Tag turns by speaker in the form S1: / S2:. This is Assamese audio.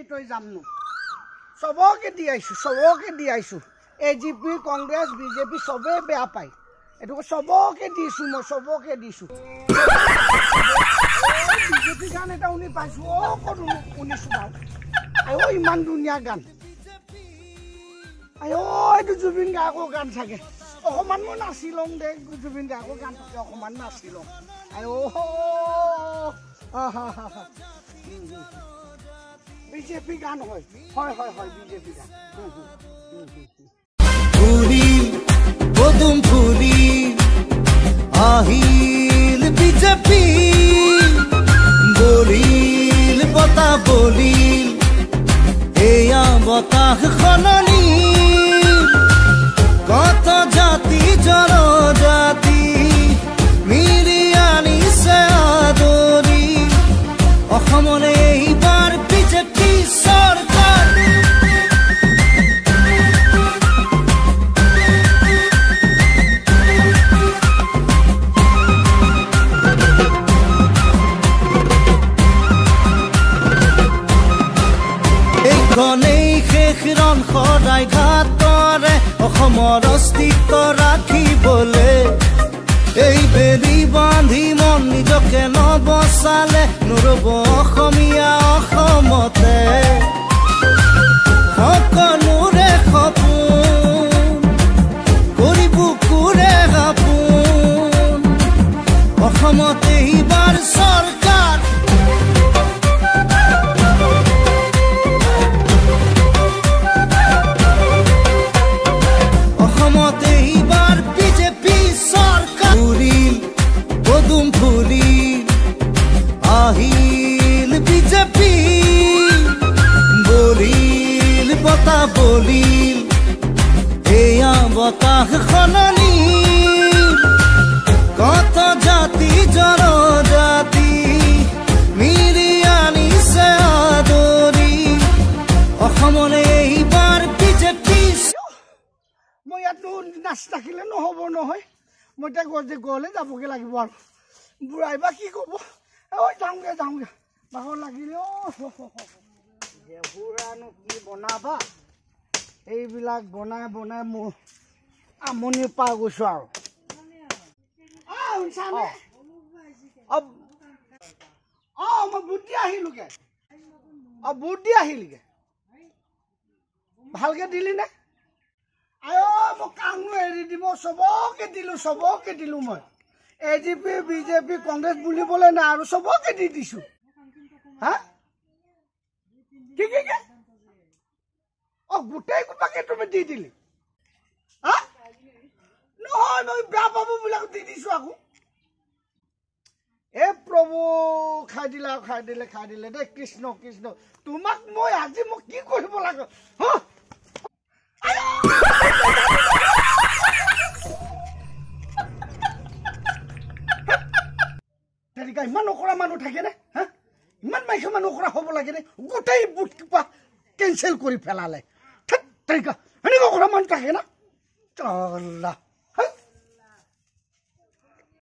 S1: তই যামনো সবকে দি আইছো এজিপি কংগ্ৰেছ বিজেপি সবে বেয়া পায় এটো সবকে দিছো মই সবকে দিছো বিজেপি গান এটা উনি পাইছো ও কোন উনিছো বাও আয়ো ইমান দুনিয়া গান আয়ো এটো জুবিন গায়কৰ গান থাকে অকমান মই নাচিলং দে জুবিন গায়কৰ গান থাকে অকমান নাচিলং আয়ো বিজেপি গান হয় বিজেপি গান
S2: ফুলি বদুম ফুলি আহিল বিজেপি বলিল বতা বলিল এয়া বতাহ খননি কত জাতি জনজাতি মিলি আনিছে আদৰি অসমলে এইবাৰ বিজেপি চৰকাৰ এইখনেই শেষৰণ সদায় ঘাটৰে অসমৰ অস্তিত্ব ৰাখিবলৈ এই বেৰি বান্ধি মন নিজকে নবচালে নৰব অসমীয়া অসমতে সকলোৰে সপোন কৰি বুকুৰে সপোন অসমতে এইবাৰ চৰকাৰ অসমতে এইবাৰ বিজেপি চৰকাৰ ফুলিল পদুম ফুলিল আহিল বিজেপি বলিল বতা বলিল এয়া বতাহ খননি কত জাতি জনজাতি মিলি আনিছে আদৰি অসমলে এইবাৰ বিজেপি
S1: মই ইয়াত নাচ থাকিলে নহ'ব নহয় মই এতিয়া গ'লে যাবগে লাগিব আৰু বুঢ়াই বা কি ক'ব ঐ যাওঁগে ভাগৰ লাগিলে বুঢ়ানো কি বনাবা এইবিলাক বনাই মোৰ আমনি পাই গৈছো আৰু মই বুদ্ধি আহিলোগে বুদ্ধি আহিলগে ভালকে দিলি নে আয়ো মোক কামনো এৰি দিব সবকে দিলো মই এজিপি বিজেপি কংগ্ৰেছ বুলিবলৈ নাই আৰু সবকে দি দিছো হা কি গোটেই কোটাকে তুমি দি দিলি হা নহয় মই বেয়া পাবো বিলাক দি দিছো আকৌ এ প্ৰভু খাই দিলে দে কৃষ্ণ তোমাক মই আজি মোক কি কৰিব লাগে হা ইমান নকৰা মানুহ থাকে নে হা ইমান মাইকী মানুহ নকৰা হ'ব লাগে নে গোটেই বুট কিবা কেঞ্চেল কৰি পেলালে এনেকুৱা কৰা মানুহ থাকে না